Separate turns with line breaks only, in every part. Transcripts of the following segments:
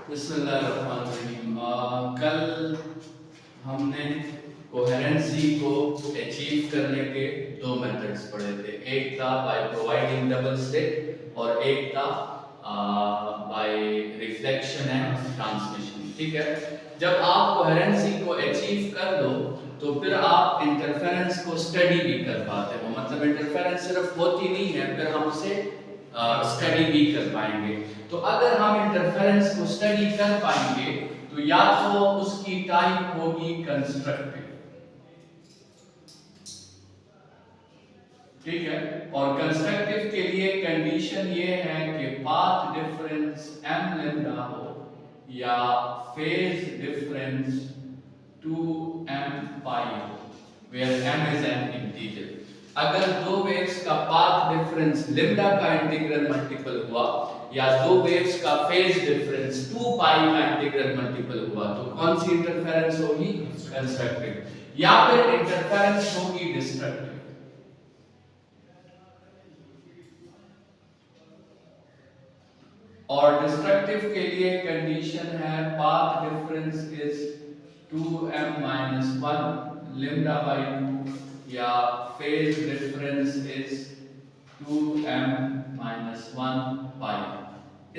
बिस्मिल्लाहिर्रहमानिर्रहीम। कल हमने कोहेरेंसी को अचीव करने के दो मेथड्स पढ़े थे। एक था बाय प्रोवाइडिंग डबल स्लिट और एक था बाय रिफ्लेक्शन एंड ट्रांसमिशन। ठीक है, जब आप कोहेरेंसी को अचीव कर लो तो फिर आप इंटरफेरेंस को स्टडी भी कर पाते हो। मतलब इंटरफेरेंस सिर्फ होती नहीं है, फिर हम उसे स्टडी भी कर पाएंगे। तो अगर हम इंटरफेरेंस को स्टडी कर पाएंगे तो या तो उसकी टाइप होगी कंस्ट्रक्टिव, ठीक है, और कंस्ट्रक्टिव के लिए कंडीशन ये है कि पाथ डिफरेंस m लैम्डा हो या फेज डिफरेंस 2m पाई हो, where m is an integer। अगर दो वेव्स का पाथ डिफरेंस लैम्डा का इंटीग्रल मल्टीपल हुआ या दो वेव्स का फेज डिफरेंस 2 पाई का इंटीग्रल मल्टीपल हुआ तो कौन सी इंटरफेरेंस होगी? कंस्ट्रक्टिव। या फिर इंटरफेरेंस होगी डिस्ट्रक्टिव। और डिस्ट्रक्टिव के लिए कंडीशन है path difference is 2m - 1 lambda by 2 या फेज डिफरेंस इज 2m - 1 पाई।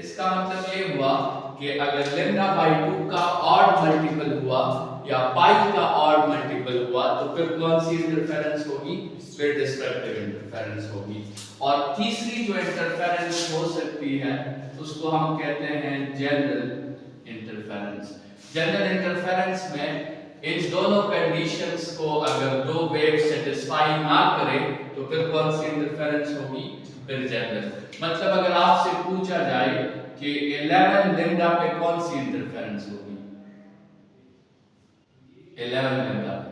इसका मतलब ये हुआ कि अगर लैम्डा बाय 2 का ऑड मल्टीपल हुआ या पाई का ऑड मल्टीपल हुआ तो फिर कौन सी इंटरफेरेंस होगी? फिर डिस्ट्रक्टिव इंटरफेरेंस होगी। और तीसरी जो इंटरफेरेंस हो सकती है उसको हम कहते हैं जनरल इंटरफेरेंस। जनरल इंटरफेरेंस में इन दोनों कंडीशंस को अगर दो वेव सेटिस्फाई ना करे तो फिर कौन सी इंटरफेरेंस होगी? फिर जनरल। मतलब अगर आपसे पूछा जाए कि 11 लैम्डा पे कौन सी इंटरफेरेंस होगी? 11 लैम्डा पे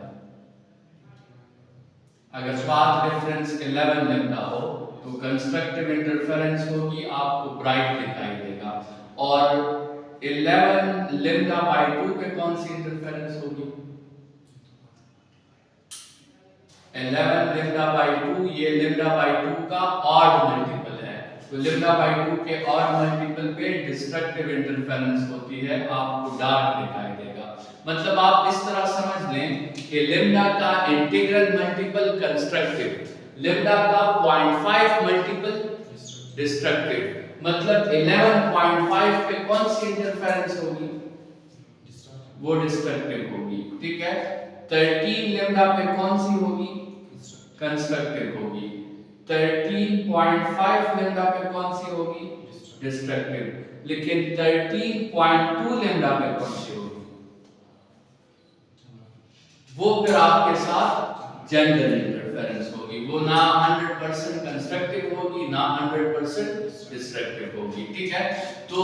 अगर पाथ डिफरेंस 11 लैम्डा हो तो कंस्ट्रक्टिव इंटरफेरेंस होगी, आपको ब्राइट दिखाई देगा। और 11 लैम्डा बाय 2 पे कौन सी इंटरफेरेंस होगी? 11 लैम्डा बाय 2, ये लैम्डा बाय 2 का ऑड मल्टीपल है, तो लैम्डा बाय 2 के ऑड मल्टीपल पे डिस्ट्रक्टिव इंटरफेरेंस होती है, आपको डार्क दिखाई देगा। मतलब आप इस तरह समझ लें कि लैम्डा का इंटीग्रल मल्टीपल कंस्ट्रक्टिव, लैम्डा का 0.5 मल्टीपल डिस्ट्रक्टिव। मतलब 11.5 पे कौन सी इंटरफेरेंस होगी? वो डिस्ट्रक्टिव होगी। ठीक है, 13 लैम्डा पे कौन सी होगी? कंस्ट्रक्टिव होगी। 13.5 लैम्डा पे कौन सी होगी? डिस्ट्रक्टिव। लेकिन 13.2 लैम्डा पे कौन सी होगी? वो फिर आपके साथ जनरल इंटरफेरेंस होगी। वो ना 100% कंस्ट्रक्टिव होगी ना 100% डिस्ट्रक्टिव होगी। ठीक है, तो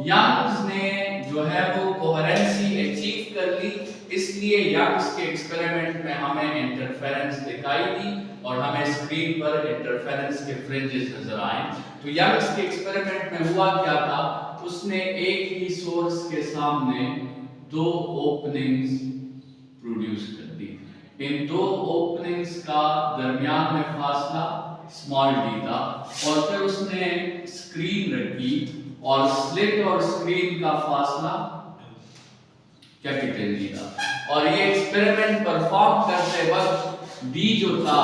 यंग्स ने जो है वो कोहेरेंसी अचीव कर ली, इसलिए यंग्स के एक्सपेरिमेंट में हमें इंटरफेरेंस दिखाई दी और हमें स्क्रीन पर इंटरफेरेंस के फ्रिंजेस नजर आए। तो यंग्स के एक्सपेरिमेंट में हुआ क्या था, उसने एक ही सोर्स के सामने दो ओपनिंग्स प्रोड्यूस कर दी। इन दो ओपनिंग्स का दरमियान में फासला स्मॉल डी था और फिर उसने स्क्रीन रखी और स्लिट और स्क्रीन का फासला कैपिटल डी था। और ये एक्सपेरिमेंट परफॉर्म करते वक्त डी जो था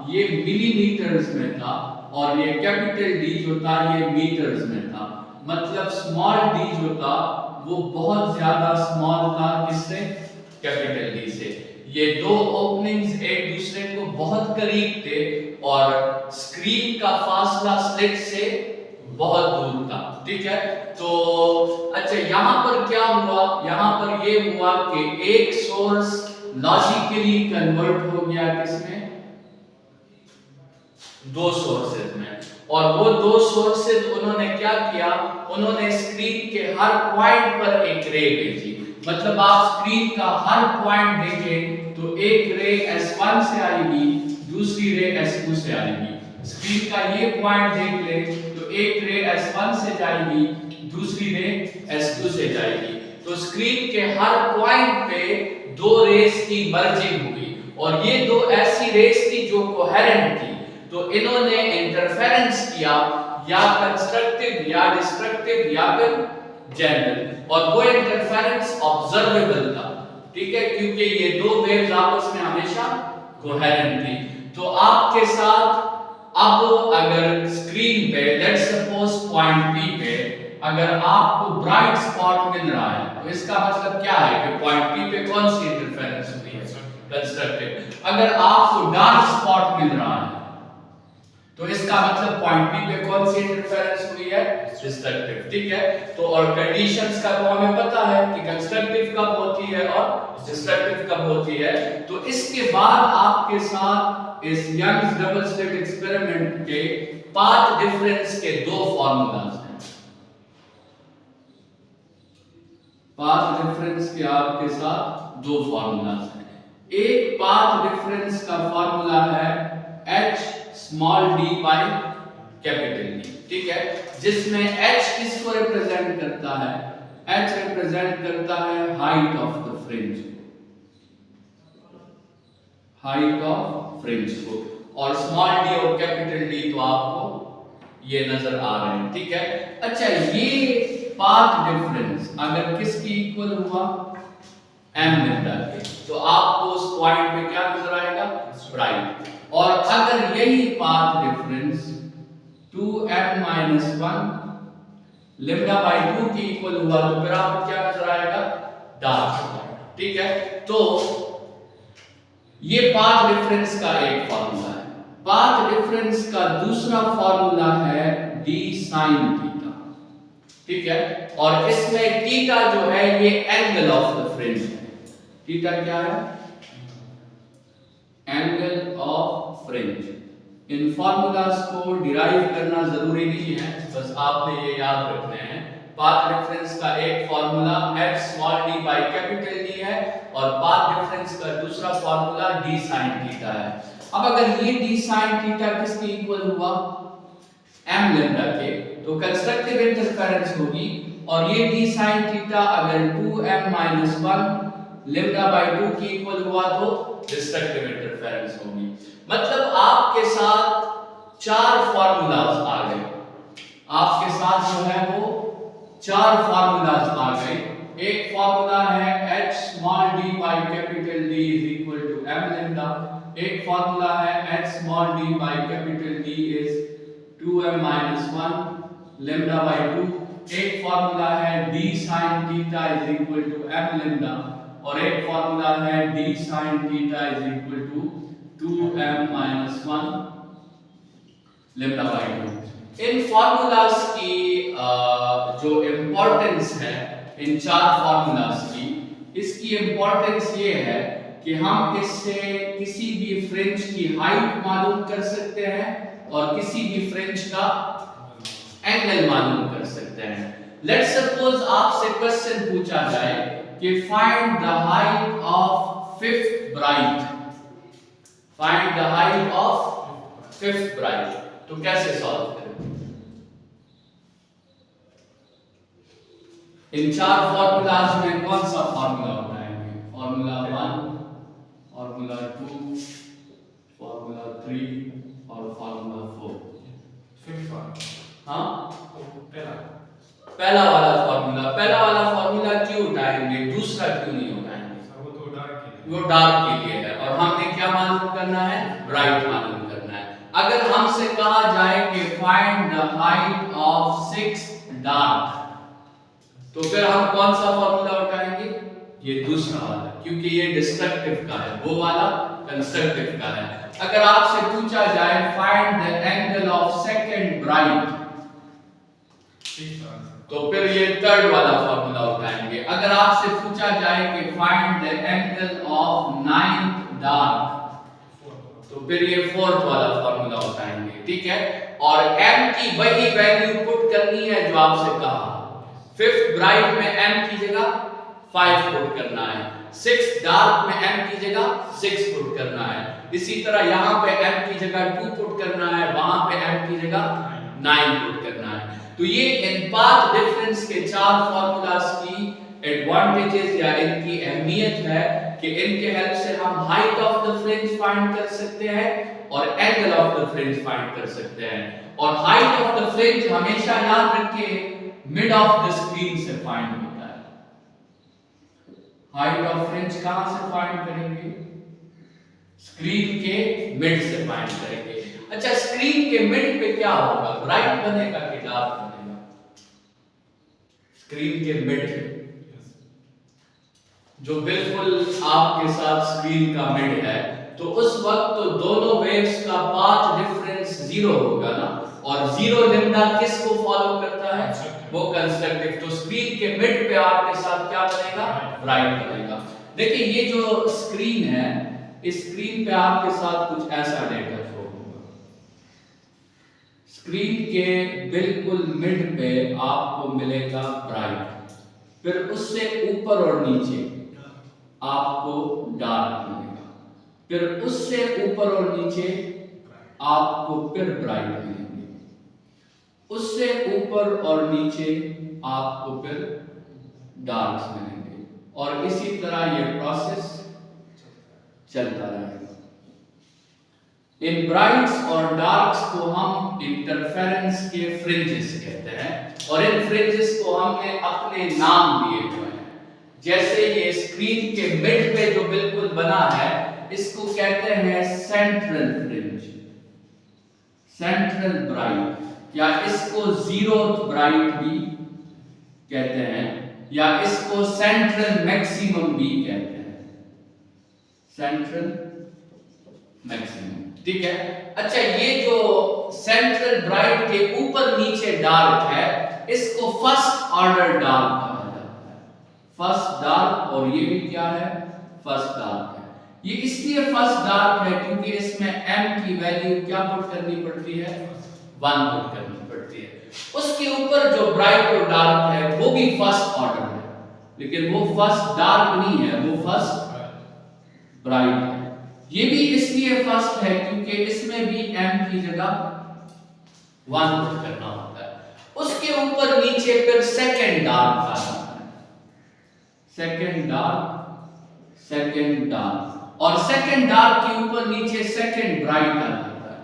ये मिलीमीटर्स में था और ये कैपिटल डी जो था ये मीटर्स में था। मतलब स्मॉल डी जो था वो बहुत ज्यादा स्मॉल था, किससे? कैपिटल डी से। ये दो ओपनिंग्स एक दूसरे को बहुत करीब थे और स्क्रीन का फासला स्लिट से बहुत दूर था। ठीक है, तो अच्छा यहां पर क्या हुआ? यहां पर ये हुआ कि एक सोर्स लॉजिकली कन्वर्ट हो गया किसमें? दो सोर्सेज में। और वो दो सोर्सेज उन्होंने क्या किया? उन्होंने स्क्रीन के हर पॉइंट पर एक रे भेजी। मतलब आप स्क्रीन का हर पॉइंट देखें तो एक रे S1 से आएगी, दूसरी रे S2 से आएगी। स्क्रीन का ये पॉइंट देख ले तो एक रे S1 से जाएगी, दूसरी रे S2 से जाएगी। तो स्क्रीन के हर पॉइंट पे दो रेस की मर्जिंग हुई और ये दो ऐसी रेस थी जो कोहेरेंट थी। तो इन्होंने इंटरफेरेंस किया या कंस्ट्रक्टिव या डिस्ट्रक्टिव या फिर जनरल, और वो इंटरफेरेंस ऑब्जर्वेबल था, ठीक है, क्योंकि ये दो वेव्स आपस में हमेशा कोहेरेंट थी। तो आपके साथ अब अगर स्क्रीन पे लेट्स सपोज पॉइंट पी पे अगर आपको ब्राइट स्पॉट मिल रहा है, तो इसका मतलब क्या है कि पॉइंट पी पे कौन सी इंटरफेरेंस हुई है, कंस्ट्रक्टिव। अगर आपको डार्क स्पॉट मिल रहा है, तो इसका मतलब पॉइंट पी पे कौन सी इंटरफेरेंस हुई है, डिस्ट्रक्टिव, ठीक है। तो और कंडीशंस का तो हमें पता है कि कंस्ट्रक्टिव कब होती है और डिस्ट्रक्टिव कब होती है। तो इसके बाद आपके साथ इस यंग्स डबल स्लिट एक्सपेरिमेंट के पाथ डिफरेंस के दो फार्मूलाज हैं। पाथ डिफरेंस के आपके साथ दो फार्मूलाज हैं। एक पाथ डिफरेंस का फार्मूला है h small d by capital D, ठीक है, जिसमें h किसको रिप्रेजेंट करता है, h रिप्रेजेंट करता है height of the fringe, height of fringe को, और स्मॉल d और कैपिटल D तो आपको ये नजर आ रहे हैं, ठीक है। अच्छा, ये पाथ डिफरेंस अगर किसकी इक्वल हुआ, m लैम्डा के, तो आपको उस पॉइंट पे क्या नजर आएगा, ब्राइट। और अगर यही path difference 2m-1 lambda by 2 की इक्वल हुआ, तो फिर आपको क्या नजर आएगा, डार्क, ठीक है। तो ये पाथ डिफरेंस का एक फार्मूला है। पाथ डिफरेंस का दूसरा फार्मूला है d sin थीटा, ठीक है, और इसमें थीटा जो है ये एंगल ऑफ द फ्रिंज है। थीटा क्या है, angle of fringe. In formulas को डिराइव करना जरूरी नहीं है, बस आपने ये याद रखने हैं। पाथ डिफरेंस का एक formula h small d by capital D है, और पाथ डिफरेंस का दूसरा फार्मूला d sin थीटा है। अब अगर ये d sin थीटा किसके इक्वल हुआ, m लैम्डा के, तो कंस्ट्रक्टिव इंटरफेरेंस होगी, और ये d sin थीटा अगर 2m-1 लैम्डा बाय 2 की इक्वल हुआ तो डिस्ट्रक्टिव इंटरफेरेंस होगी। मतलब आपके साथ चार फार्मूलाज आ गए, आपके साथ जो है वो चार फार्मूलाज आ गए। एक फार्मूला है h small d by capital D is equal to m lambda, एक फार्मूला है h small d by capital D is 2m-1 lambda by 2, एक फार्मूला है d sin theta is equal to m lambda, और एक formula है d sin theta is equal to 2m-1 lambda by 2। इन formulas की जो importance है इन चार फार्मूलाज की, इसकी इंपॉर्टेंस ये है कि हम इससे किसी भी फ्रिंज की हाइट मालूम कर सकते हैं और किसी भी फ्रिंज का एंगल मालूम कर सकते हैं। लेट्स सपोज आपसे क्वेश्चन पूछा जाए कि find the height of fifth bright, find the height of fifth bright, तो कैसे सॉल्व करें? इन चार फॉर्मूलाज में कौन सा फॉर्मूला उठाएंगे? फॉर्मूला 1, फॉर्मूला 2, फॉर्मूला 3 और फॉर्मूला 4। हाँ, पहला वाला फॉर्मूला क्यों उठाएंगे, दूसरा क्यों नहीं उठाएंगे? वो डार्क के लिए है, और हमने क्या मालूम करना है, ब्राइट मालूम करना है। अगर हमसे कहा जाए कि find the height of sixth dark, तो फिर हम कौन सा फॉर्मूला उठाएंगे? ये दूसरा वाला, क्योंकि ये डिस्ट्रक्टिव का है, वो वाला कंस्ट्रक्टिव का है। अगर आपसे पूछा जाए find the angle of second bright, तो फिर ये थर्ड वाला फॉर्मूला उठाएंगे। अगर आपसे पूछा जाए कि find the angle of ninth dark, तो फिर ये फोर्थ वाला फॉर्मूला उठाएंगे, ठीक है। और m की वही वैल्यू पुट करनी है जो आपसे कहा। फिफ्थ ब्राइट में m की जगह 5 पुट करना है, सिक्स्थ डार्क में m की जगह 6 पुट करना है। इसी तरह यहाँ पे m की जगह 2 पुट करना है, वहां पे m की जगह 9 पुट करना है। तो ये इन पाथ डिफरेंस के चार फॉर्मूलाज की एडवांटेजेस या इनकी अहमियत है कि इनके हेल्प से हम height of the fringe find कर सकते हैं और angle of the fringe find कर सकते हैं। और हाइट ऑफ द फ्रिंज हमेशा याद रखिए मिड ऑफ द स्क्रीन से फाइंड होता है। हाइट ऑफ फ्रिंज कहां से फाइंड करेंगे? स्क्रीन के मिड से फाइंड करेंगे। अच्छा, स्क्रीन के मिड पे क्या होगा? ब्राइट बनेगा कि डार्क बनेगा? स्क्रीन के मिड पे जो बिल्कुल आपके साथ स्क्रीन का मिड है, तो उस वक्त तो दोनों वेव्स का पाथ डिफरेंस जीरो होगा ना, और जीरो लैम्डा किसको फॉलो करता है? वो कंस्ट्रक्टिव। तो स्क्रीन के मिड पे आपके साथ क्या बनेगा? ब्राइट बनेगा। देखिए ये जो स्क्रीन है, इस स्क्रीन पे आपके साथ कुछ ऐसा डेटा शो होगा। स्क्रीन के बिल्कुल मिड पे आपको मिलेगा ब्राइट, फिर उससे ऊपर और नीचे आपको डार्क मिलेगा, फिर उससे ऊपर और नीचे आपको फिर ब्राइट मिलेंगे, उससे ऊपर और नीचे आपको फिर डार्क मिलेंगे, और इसी तरह ये प्रोसेस चलता रहेगा। इन ब्राइट्स और डार्क्स को हम इंटरफेरेंस के फ्रिंजेस कहते हैं, और इन फ्रिंजेस को हमने अपने नाम दिए हुए हैं। जैसे ये स्क्रीन के मिड पे जो बिल्कुल बना है, इसको कहते हैं सेंट्रल फ्रिंज, सेंट्रल ब्राइट, या इसको जीरोथ ब्राइट भी कहते हैं, या इसको सेंट्रल मैक्सिमम भी कहते हैं, सेंट्रल मैक्सिमम। ठीक है। अच्छा, ये जो सेंट्रल ब्राइट के ऊपर नीचे डार्क है, इसको फर्स्ट ऑर्डर डार्क कहा जाता है, फर्स्ट डार्क। और ये भी क्या है? फर्स्ट डार्क है। ये इसलिए फर्स्ट डार्क है क्योंकि इसमें m की वैल्यू क्या पुट करनी पड़ती है? 1 पुट करनी पड़ती है। उसके ऊपर जो ब्राइट और डार्क है वो भी फर्स्ट ऑर्डर है, लेकिन वो फर्स्ट डार्क नहीं है, वो फर्स्ट ब्राइट है। ये भी इसलिए फर्स्ट है क्योंकि इसमें भी m की जगह 1 पुट करना होता है। उसके ऊपर नीचे फिर सेकंड डार्क आ जाता है, सेकंड डार्क, सेकंड डार्क, और सेकंड डार्क के ऊपर नीचे सेकंड ब्राइट आ जाता है,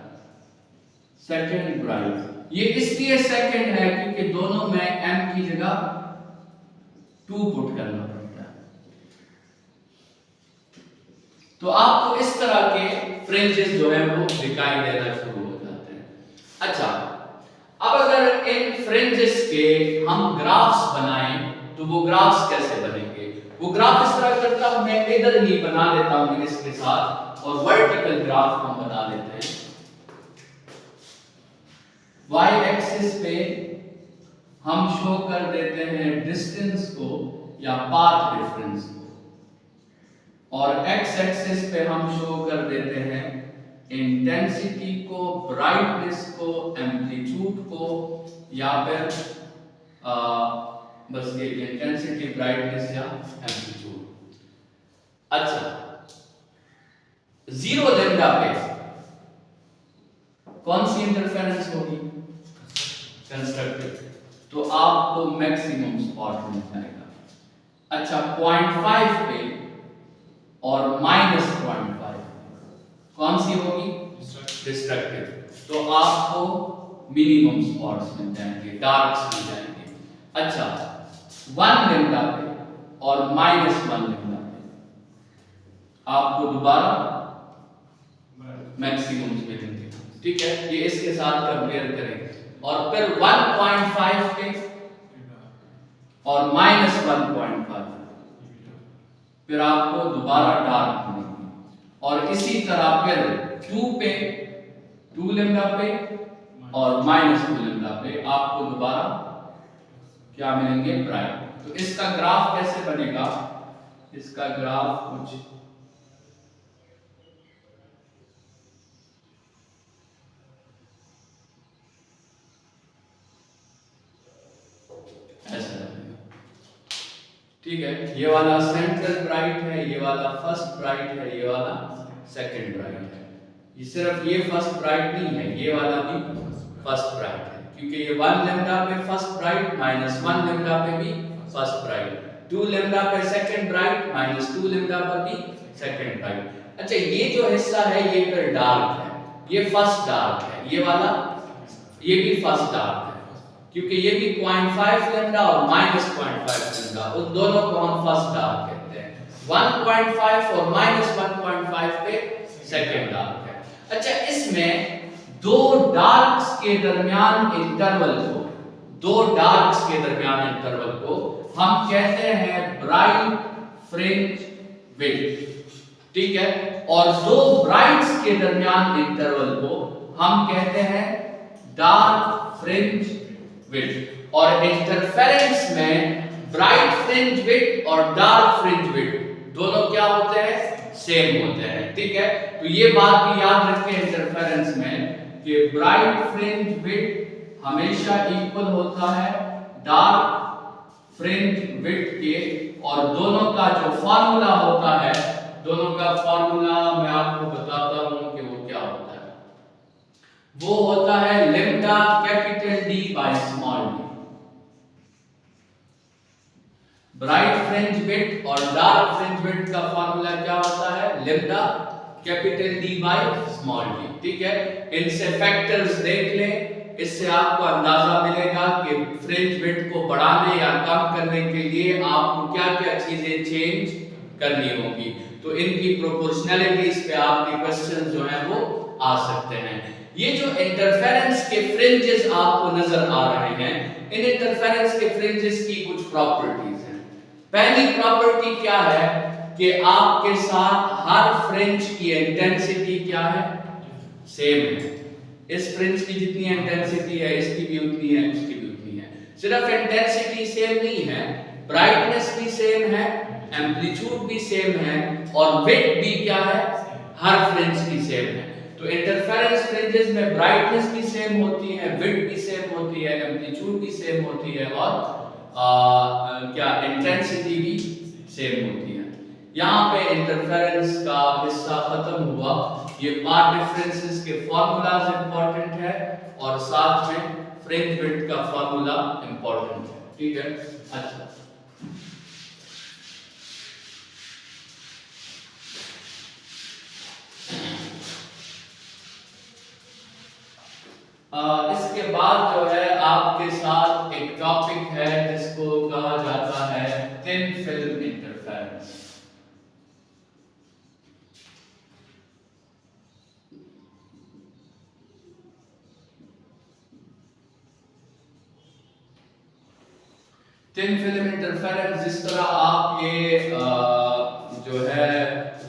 सेकंड ब्राइट। ये इसलिए सेकंड है क्योंकि दोनों में m की जगह 2 पुट करना पड़ता है। तो आपको इस तरह के फ्रिंजेस जो है वो दिखाई देना शुरू हो जाते हैं। अच्छा, अब अगर इन फ्रिंजेस के हम ग्राफ्स बनाएं तो वो ग्राफ्स कैसे बनेंगे? वो ग्राफ इस तरह करता हूं, मैं इधर ही बना लेता हूं इसके साथ, और वर्टिकल ग्राफ हम बना लेते हैं। y एक्सिस पे हम शो कर देते हैं डिस्टेंस को या पाथ डिफरेंस को, और x एक्सिस पे हम शो कर देते हैं इंटेंसिटी को, ब्राइटनेस को, एम्पलीट्यूड को, या फिर बस ये इंटेंसिटी, ब्राइटनेस या एम्पलीट्यूड। अच्छा, 0 लैम्डा पे कौन सी इंटरफेरेंस होगी? कंस्ट्रक्टिव। तो आपको मैक्सिमम स्पॉट मिल जाएगा। अच्छा, 0.5 पे और -0.5 कौन सी होगी? डिस्ट्रक्टिव। तो आपको मिनिमम स्पॉट्स मिल जाएंगे, डार्क्स मिल जाएंगे। अच्छा, 1 लैम्डा पे और -1 लैम्डा पे आपको दोबारा मैक्सिमम्स मिलेंगे। ठीक है, ये इसके साथ कंपेयर करेंगे। और फिर 1.5 पे और -1.5 फिर आपको दोबारा डार्क मिलेंगे, और इसी तरह फिर 2 पे, 2 लैम्डा पे और -2 लैम्डा पे आपको दोबारा क्या मिलेंगे? ब्राइट। तो इसका ग्राफ कैसे बनेगा? इसका ग्राफ कुछ ऐसा बनेगा। ठीक है, ये वाला सेंट्रल ब्राइट है, ये वाला फर्स्ट ब्राइट है, ये वाला सेकंड ब्राइट है। ये सिर्फ ये फर्स्ट ब्राइट नहीं है, ये वाला भी फर्स्ट ब्राइट है, क्योंकि ये 1 लैम्डा पे फर्स्ट ब्राइट, -1 लैम्डा पे भी फर्स्ट ब्राइट, 2 लैम्डा पे सेकंड ब्राइट, -2 लैम्डा पर भी सेकंड ब्राइट। अच्छा, ये जो हिस्सा है ये फिर डार्क है, ये फर्स्ट डार्क है, ये वाला ये भी फर्स्ट डार्क है। क्योंकि ये भी 0.5 लैम्डा और -0.5 लैम्डा, उन दोनों को हम फर्स्ट डार्क कहते हैं। 1.5 और -1.5 पे सेकेंड डार्क है। अच्छा, इसमें दो डार्क्स के दरमियान इंटरवल को हम कहते हैं ब्राइट फ्रिंज विड्थ, ठीक है, और दो ब्राइट्स के दरमियान इंटरवल को हम कहते हैं डार्क फ्रिंज विड्थ। और इंटरफेरेंस में ब्राइट फ्रिंज विड्थ और डार्क फ्रिंज विड्थ दोनों क्या होते हैं? सेम होते हैं, ठीक है। तो ये बात भी याद रखें इंटरफेरेंस में कि ब्राइट फ्रिंज विड्थ हमेशा इक्वल होता है डार्क फ्रिंज विड्थ के, और दोनों का जो फार्मूला होता है, दोनों का फार्मूला मैं आपको बताता हूं कि वो क्या होता है। वो होता है lambda capital D by small d। Bright fringe width और डार्क फ्रिंज विड्थ का फार्मूला क्या होता है? Lambda capital D by small d, ठीक है। इनसे फैक्टर्स देख लें, इससे आपको अंदाजा मिलेगा कि फ्रिंज विड्थ को बढ़ाने या कम करने के लिए आपको क्या-क्या चीजें चेंज करनी होगी। तो इनकी प्रोपोर्शनैलिटीज पे आपके क्वेश्चन जो है वो आ सकते हैं। ये जो इंटरफेरेंस के फ्रिंजेस आपको नजर आ रहे हैं, इन इंटरफेरेंस के फ्रिंजेस की कुछ प्रॉपर्टीज हैं। पहली प्रॉपर्टी क्या है कि आपके साथ हर फ्रिंज की इंटेंसिटी क्या है? सेम है। इस फ्रिंज की जितनी इंटेंसिटी है इसकी भी उतनी है, उसकी भी उतनी है। सिर्फ इंटेंसिटी सेम नहीं है, ब्राइटनेस भी सेम है, एम्पलीट्यूड भी सेम है, और विड्थ भी क्या है? हर फ्रिंज की सेम है। तो इंटरफेरेंस फ्रिंजेस में ब्राइटनेस भी सेम होती है, विड्थ भी सेम होती है, एम्पलीट्यूड भी सेम होती है, और क्या इंटेंसिटी भी सेम होती है। यहाँ पे इंटरफेरेंस का हिस्सा खत्म हुआ। ये पाथ डिफरेंसेस के फार्मूलाज इंपॉर्टेंट है और साथ में फ्रिंज विड्थ का फार्मूला इंपॉर्टेंट है, ठीक है। अच्छा, इसके बाद जो है आपके साथ एक टॉपिक है जिसको कहा जाता है thin film interference. Thin film interference, जिस तरह आप ये जो है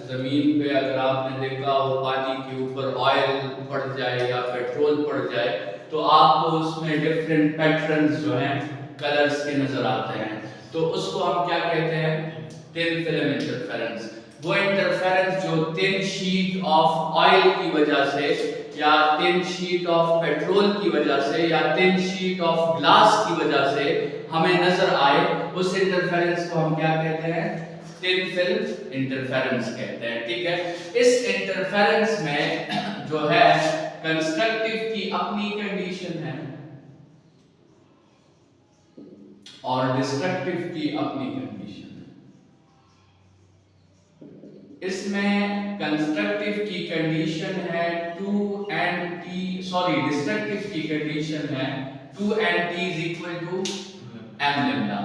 जमीन पे अगर आपने देखा हो पानी के ऊपर ऑयल पड़ जाए या पेट्रोल पड़ जाए तो आपको उसमें डिफरेंट पैटर्न्स जो हैं कलर्स के नजर आते हैं, तो उसको हम क्या कहते हैं? Thin film interference. वो इंटरफेरेंस जो थिन शीट ऑफ ऑयल की वजह से या थिन शीट ऑफ पेट्रोल की वजह से या थिन शीट ऑफ ग्लास की वजह से हमें नजर आए, उस इंटरफेरेंस को हम क्या कहते हैं? थिन फिल्म इंटरफेरेंस कहते हैं, ठीक है। इस इंटरफेरेंस में जो है कंस्ट्रक्टिव की अपनी कंडीशन है और डिस्ट्रक्टिव की अपनी कंडीशन है। इसमें कंस्ट्रक्टिव की कंडीशन है डिस्ट्रक्टिव की कंडीशन है 2nt is equal to m lambda,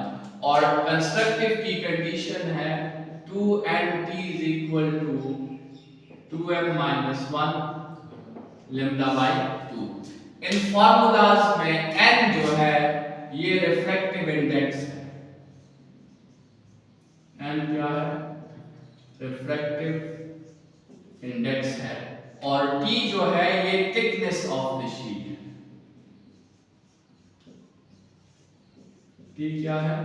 और कंस्ट्रक्टिव की कंडीशन है 2nt is equal to 2m minus 1 lambda by 2। इन फार्मूलाज में n जो है ये रिफ्रैक्टिव इंडेक्स है। n क्या है? रिफ्रैक्टिव इंडेक्स है, और t जो है ये थिकनेस ऑफ द शीट है। t क्या है?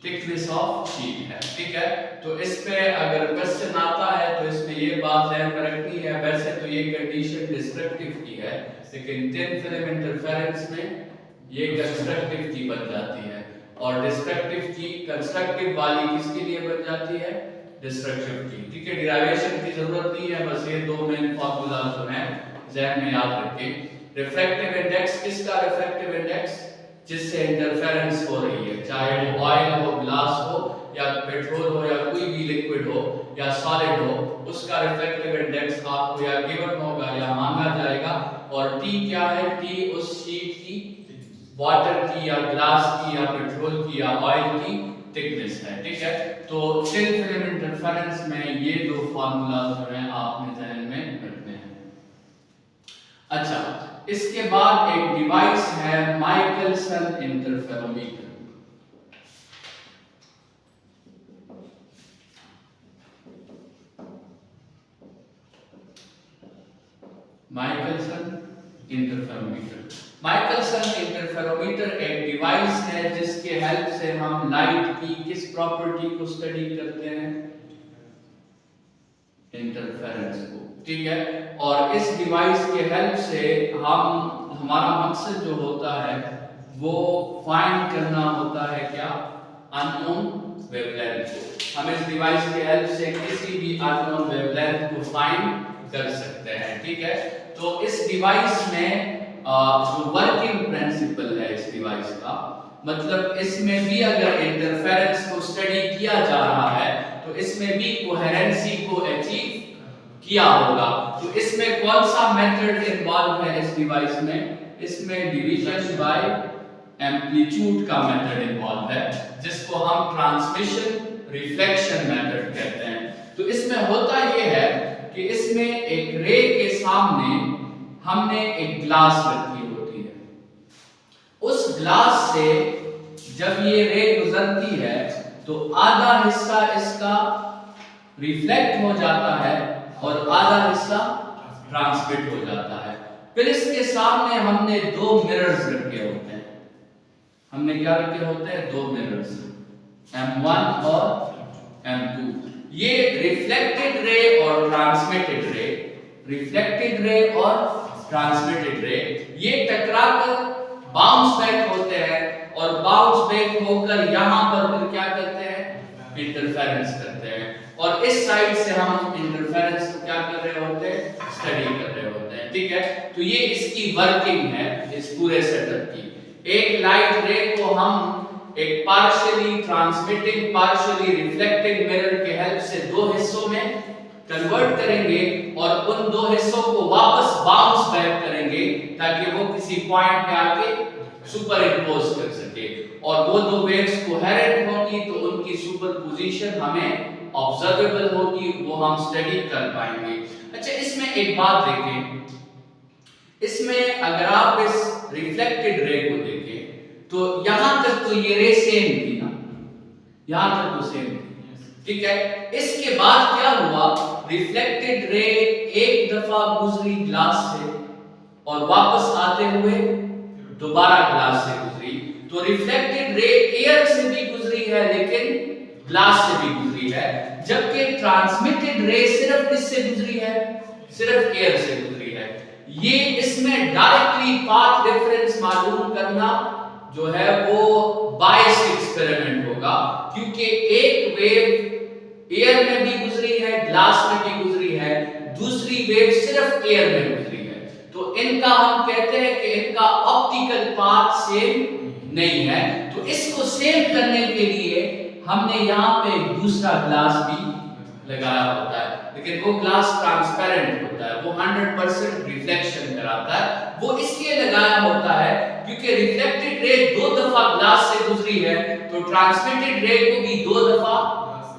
थिकनेस ऑफ शीट है, ठीक है। तो इस पे अगर क्वेश्चन आता है तो इसमें ये बात ध्यान में रखनी है। वैसे तो ये कंडीशन डिस्ट्रक्टिव की है, लेकिन थिन फिल्म इंटरफेरेंस में ये कंस्ट्रक्टिव की बन जाती है, और डिस्ट्रक्टिव की कंस्ट्रक्टिव वाली किसके लिए बन जाती है? डिस्ट्रक्टिव की, ठीक है। डिराइवेशन की जरूरत नहीं है, बस ये दो मेन फार्मूला जो है ज़हन में याद रखें। रिफ्रैक्टिव इंडेक्स किसका? रिफ्रैक्टिव इंडेक्स जिससे इंटरफेरेंस हो रही है, चाहे वो ऑयल हो, ग्लास हो, या पेट्रोल हो, या कोई भी लिक्विड हो या सॉलिड हो, उसका रिफ्रैक्टिव इंडेक्स आपको या गिवन होगा या मांगा जाएगा। और t क्या है? t उस शीट की वाटर की या ग्लास की या पेट्रोल की या ऑयल की थिकनेस है, ठीक है। तो थिन फिल्म इंटरफेरेंस में ये दो फार्मूला जो है आपने ध्यान में रखने हैं। अच्छा, इसके बाद एक डिवाइस है माइकलसन इंटरफेरोमीटर। माइकलसन इंटरफेरोमीटर एक डिवाइस है जिसके हेल्प से हम लाइट की किस प्रॉपर्टी को स्टडी करते हैं, इंटरफेरेंस को, ठीक है। और इस डिवाइस के हेल्प से हमारा मकसद जो होता है वो फाइंड करना होता है क्या, अननोन वेवलेंथ को। हम इस डिवाइस के हेल्प से किसी भी अननोन वेवलेंथ को फाइंड कर सकते हैं, ठीक है। तो इस डिवाइस में जो वर्किंग प्रिंसिपल है इस डिवाइस का, मतलब इसमें भी अगर इंटरफेरेंस को स्टडी किया जा रहा है तो इसमें भी कोहेरेंसी को अचीव किया होगा। तो इसमें कौन सा मेथड इन्वॉल्व है इस डिवाइस में, इसमें डिवीजन बाय एम्पलीट्यूड का मेथड इन्वॉल्व है, जिसको हम ट्रांसमिशन रिफ्लेक्शन मेथड कहते हैं। तो इसमें होता यह है कि इसमें एक रे के सामने हमने एक ग्लास रखी होती है। उस ग्लास से जब ये रे गुजरती है तो आधा हिस्सा इसका रिफ्लेक्ट हो जाता है और आधा हिस्सा ट्रांसमिट हो जाता है। फिर इसके सामने हमने दो मिरर्स रखे होते हैं। हमने क्या रखे होते हैं, दो मिरर्स, M1 और M2। ये रिफ्लेक्टेड रे और ट्रांसमिटेड रे, रिफ्लेक्टेड रे और ट्रांसमिटेड रे, ये टकराकर बाउंस बैक होते हैं और बाउंस बैक होकर यहां पर फिर क्या करते हैं, इंटरफेरेंस करते हैं। और इस साइड से हम इंटरफेरेंस को क्या कर रहे होते हैं, स्टडी कर रहे होते हैं, ठीक है। तो ये इसकी वर्किंग है इस पूरे सेटअप की। एक लाइट रे को हम एक partially transmitting partially reflecting mirror के हेल्प से दो हिस्सों में कन्वर्ट करेंगे और उन दो हिस्सों को वापस बाउंस बैक करेंगे ताकि वो किसी पॉइंट पे आके सुपर इम्पोज कर सके और वो दो वेव्स कोहेरेंट होंगी तो उनकी सुपरपोजिशन हमें ऑब्जर्वेबल होगी, वो हम स्टडी कर पाएंगे। अच्छा, इसमें एक बात देखें, इसमें अगर आप इस रिफ्लेक्टेड रे को देखें तो यहां तक तो ये रे सेम थी ना, यहां तक तो सेम थी, ठीक है। इसके बाद क्या हुआ, रिफ्लेक्टेड रे एक दफा गुजरी ग्लास से और वापस आते हुए दोबारा ग्लास से गुजरी। तो रिफ्लेक्टेड रे एयर से भी गुजरी है लेकिन ग्लास से भी गुजरी है, जबकि ट्रांसमिटेड रे सिर्फ किससे गुजरी है, सिर्फ एयर से गुजरी है। ये इसमें डायरेक्टली पाथ डिफरेंस मालूम करना जो है वो बायस एक्सपेरिमेंट होगा, क्योंकि एक वेव एयर में भी गुजरी है, ग्लास में भी गुजरी है, दूसरी वेव सिर्फ एयर में गुजरी है। तो इनका हम कहते हैं कि इनका ऑप्टिकल पाथ सेम नहीं है। तो इसको सेव करने के लिए हमने यहाँ पे दूसरा ग्लास भी लगाया होता है, लेकिन वो ग्लास ट्रांसपेरेंट होता है, वो 100% रिफ्लेक्शन कराता है। वो इसलिए लगाया होता है क्योंकि रिफ्लेक्टेड रे दो दफा ग्लास से गुजरी है, तो ट्रांसमिटेड रे को भी दो दफा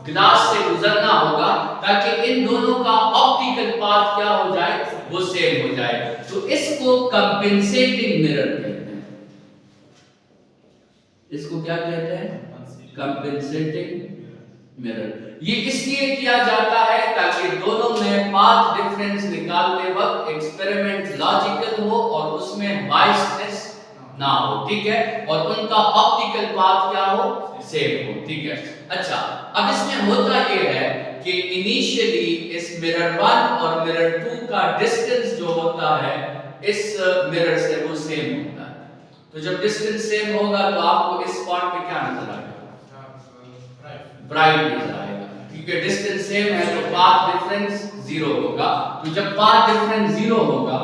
ग्लास से गुजरना होगा ताकि इन दोनों का ऑप्टिकल पाथ क्या हो जाए, वो सेम हो जाए। तो इसको कंपेंसेटिंग मिरर कहते हैं। इसको क्या कहते हैं, कंपेंसेटिंग मिरर। ये इसलिए किया जाता है ताकि दोनों में पाथ डिफरेंस निकालते वक्त एक्सपेरिमेंट लॉजिकल हो और उसमें बायसनेस ना हो, ठीक है, और उनका ऑप्टिकल पाथ क्या हो, सेम हो, ठीक है। अच्छा, अब इसमें होता यह है कि इनिशियली इस मिरर 1 और मिरर 2 का डिस्टेंस जो होता है इस मिरर से वो सेम होता है। तो जब डिस्टेंस सेम होगा तो आपको इस स्पॉट पे क्या नजर आएगा, ब्राइट नजर आएगा, क्योंकि डिस्टेंस सेम है तो पाथ डिफरेंस 0 होगा। तो जब पाथ डिफरेंस 0 होगा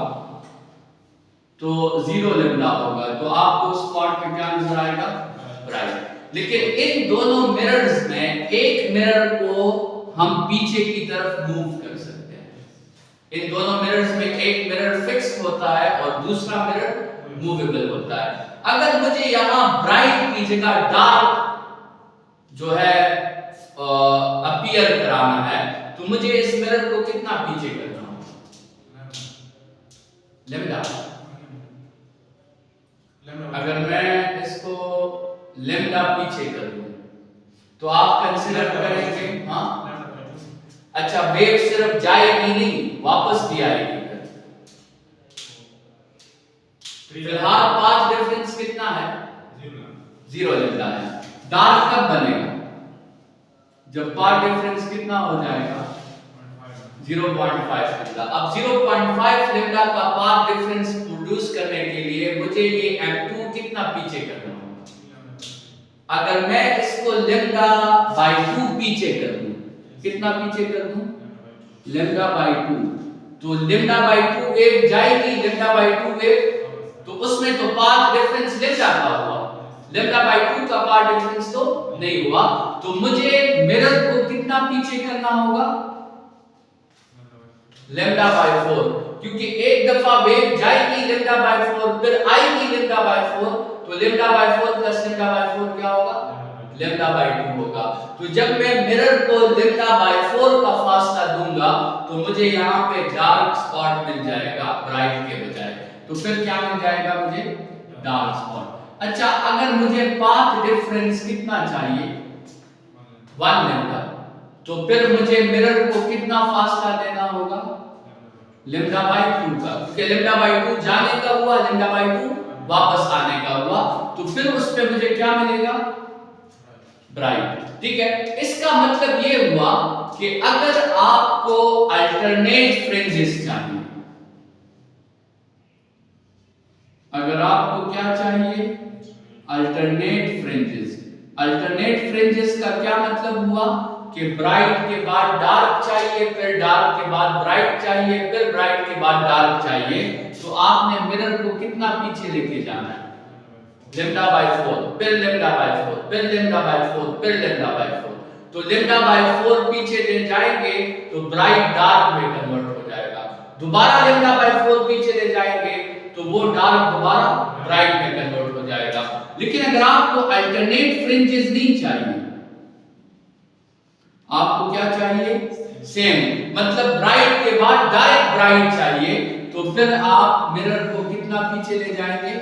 तो 0 लैम्डा होगा, तो आपको स्पॉट पे क्या नजर आएगा, ब्राइट। लेकिन इन दोनों मिरर्स में एक मिरर को हम पीछे की तरफ मूव कर सकते हैं। इन दोनों मिरर्स में एक मिरर फिक्स होता है और दूसरा मिरर मूवेबल होता है। अगर मुझे यहाँ ब्राइट की जगह डार्क जो है अपीयर कराना है तो मुझे इस मिरर को कितना पीछे करना होगा? लेम्डा। अगर मैं इसको लेम्डा पीछे कर दूं तो आप कंसीडर करेंगे हाँ अच्छा वेव सिर्फ जाएगी नहीं वापस भी आएगी। फिलहाल पाथ डिफरेंस कितना है? 0 लेम्डा है। डार्क कब बनेगा? जब पाथ डिफरेंस कितना हो जाएगा? 0.5 लेम्डा। अब 0.5 लेम्डा का पाथ डिफरेंस प्रोड्यूस करने के लिए मुझे ये m2 कितना पीछे करना होगा? अगर मैं इसको लेम्डा बाय 2 पीछे कर दूं, कितना पीछे कर दूं? लेम्डा बाय 2, तो लेम्डा बाय 2 वेव जाएगी, लेम्डा बाय 2 वेव, तो उसमें तो पाथ डिफरेंस लेम्डा का हुआ, लेम्डा बाय 2 का पाथ डिफरेंस तो नहीं हुआ। तो मुझे मिरर को कितना पीछे करना होगा? लेम्डा बाय 4, क्योंकि एक दफा वेव जाएगी लेम्डा बाय 4 फिर आएगी लेम्डा बाय 4, तो lambda by 4 plus lambda by 4 क्या होगा? लेम्डा बाय 2 होगा। तो जब मैं मिरर को लेम्डा बाय 4 का फासला दूंगा तो मुझे यहाँ पे डार्क स्पॉट मिल जाएगा ब्राइट के बजाय, तो फिर क्या मिल जाएगा मुझे? Dark spot. अच्छा अगर मुझे पाथ डिफरेंस कितना चाहिए? 1 लेम्डा, तो फिर मुझे मिरर को कितना फासला देना होगा? लेम्डा बाय 2 का, क्योंकि लेम्डा बाय 2 जाने का हुआ, लेम्डा बाय 2 वापस आने का हुआ, तो फिर उस पे मुझे क्या मिलेगा? ब्राइट। ठीक है, इसका मतलब ये हुआ कि अगर आपको अल्टरनेट फ्रिंजेस चाहिए, अगर आपको क्या चाहिए? Alternate fringes. अल्टरनेट फ्रिंजेस का क्या मतलब हुआ कि ब्राइट के बाद डार्क चाहिए, फिर डार्क के बाद ब्राइट चाहिए, फिर ब्राइट के बाद डार्क चाहिए, तो आपने मिरर को कितना पीछे लेके जाना है? लेम्डा बाय 4, फिर लेम्डा बाय 4, फिर लेम्डा बाय 4, फिर लेम्डा बाय 4, तो लेम्डा बाय 4 पीछे ले जाएंगे तो ब्राइट डार्क में कन्वर्ट हो जाएगा, दोबारा लेम्डा बाय 4 पीछे ले जाएंगे तो वो डार्क दोबारा ब्राइट में कन्वर्ट हो जाएगा। लेकिन अगर आपको अल्टरनेट फ्रिंजेस नहीं चाहिए, आपको क्या चाहिए? सेम, मतलब ब्राइट के बाद डायरेक्ट ब्राइट चाहिए, तो फिर आप मिरर को कितना पीछे ले जाएंगे?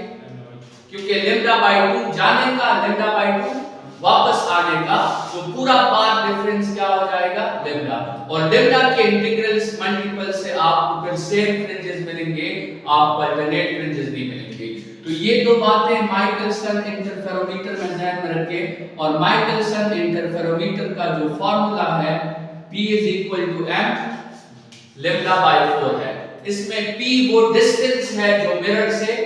क्योंकि लेम्डा बाय 2 जाने का, लेम्डा बाय 2 वापस आने का, तो पूरा पाथ डिफरेंस क्या हो जाएगा? लेम्डा। और लेम्डा के इंटीग्रल्स मल्टीपल से आपको फिर सेम फ्रिंजेस मिलेंगे, आपको अल्टरनेट फ्रिंजेस नहीं मिलेंगे। तो ये दो बातें माइकलसन इंटरफेरोमीटर में ध्यान में रखें, और माइकलसन इंटरफेरोमीटर का जो फार्मूला है P = m लेम्डा बाय 4 है। इसमें P वो डिस्टेंस है जो मिरर से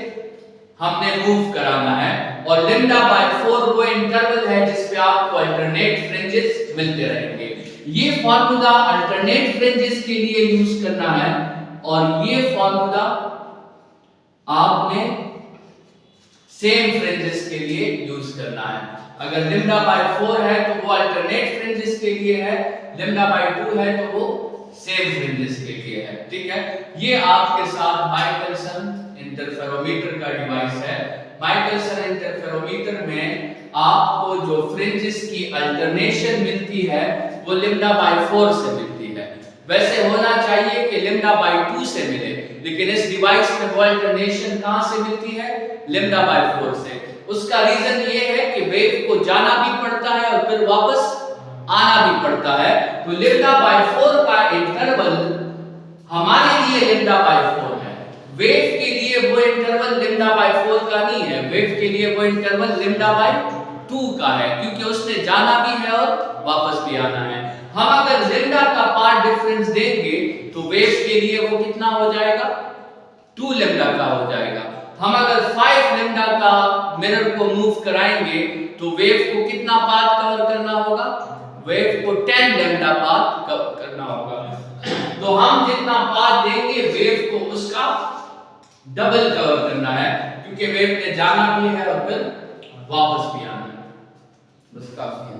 हमने मूव कराना है, और लेम्डा बाय 4 वो इंटरवल है जिस पे आपको अल्टरनेट फ्रिंजेस मिलते रहेंगे। ये फार्मूला अल्टरनेट फ्रिंजेस के लिए यूज करना है, और ये फार्मूला आपने सेम फ्रिंजेस के लिए यूज करना है। अगर लेम्डा बाय 4 है तो वो अल्टरनेट फ्रिंजेस के लिए है, लेम्डा बाय 2 है तो वो सेम फ्रिंजेस के लिए है। ठीक है, ये आपके साथ माइकलसन इंटरफेरोमीटर का डिवाइस है। माइकलसन इंटरफेरोमीटर में आपको जो फ्रिंजेस की अल्टरनेशन मिलती है वो लेम्डा बाय 4 से मिलती है। वैसे होना चाहिए कि लेम्डा बाय 2 से मिले, लेकिन इस डिवाइस में वो अल्टरनेशन कहां से मिलती है? लेम्डा बाय 4 से। उसका रीजन ये है कि वेव को जाना भी पड़ता है और फिर वापस आना भी पड़ता है, तो लेम्डा बाय 4 का इंटरवल हमारे लिए लेम्डा बाय 4 है, वेव के लिए वो इंटरवल लेम्डा बाय 4 का नहीं है, वेव के लिए वो इंटरवल लेम्डा बाय 2 का है, क्योंकि उसने जाना भी है और वापस भी आना है। हम अगर लेम्डा का पाथ डिफरेंस देंगे तो वेव के लिए वो कितना हो जाएगा? 2 लेम्डा का हो जाएगा। हम अगर 5 लेम्डा का मिरर को मूव कराएंगे तो वेव को कितना पाथ कवर करना होगा? वेव को 10 लेम्डा पाथ कवर करना होगा। तो हम जितना पाथ देंगे वेव को उसका डबल कवर करना है, क्योंकि वेव ने जाना भी है और फिर वापस भी आना है। बस काफी है।